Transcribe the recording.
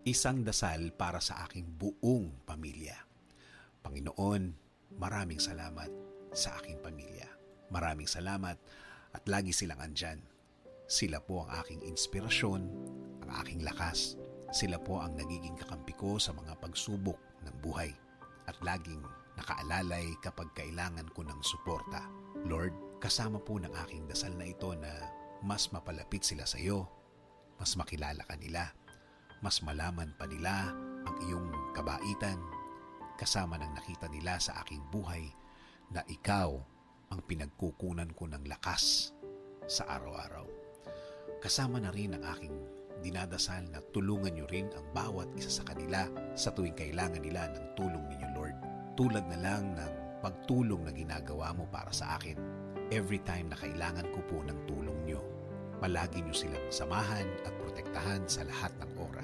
Isang dasal para sa aking buong pamilya. Panginoon, maraming salamat sa aking pamilya. Maraming salamat at lagi silang andyan. Sila po ang aking inspirasyon, ang aking lakas. Sila po ang nagiging kakampi ko sa mga pagsubok ng buhay at laging nakaalalay kapag kailangan ko ng suporta. Lord, kasama po ng aking dasal na ito na mas mapalapit sila sa iyo, mas makilala ka nila, mas malaman pa nila ang iyong kabaitan, kasama ng nakita nila sa aking buhay na ikaw ang pinagkukunan ko ng lakas sa araw-araw. Kasama na rin ang aking dinadasal na tulungan niyo rin ang bawat isa sa kanila sa tuwing kailangan nila ng tulong ninyo, Lord. Tulad na lang ng pagtulong na ginagawa mo para sa akin. Every time na kailangan ko po ng tulong niyo, palagi niyo silang samahan at protektahan sa lahat ng oras.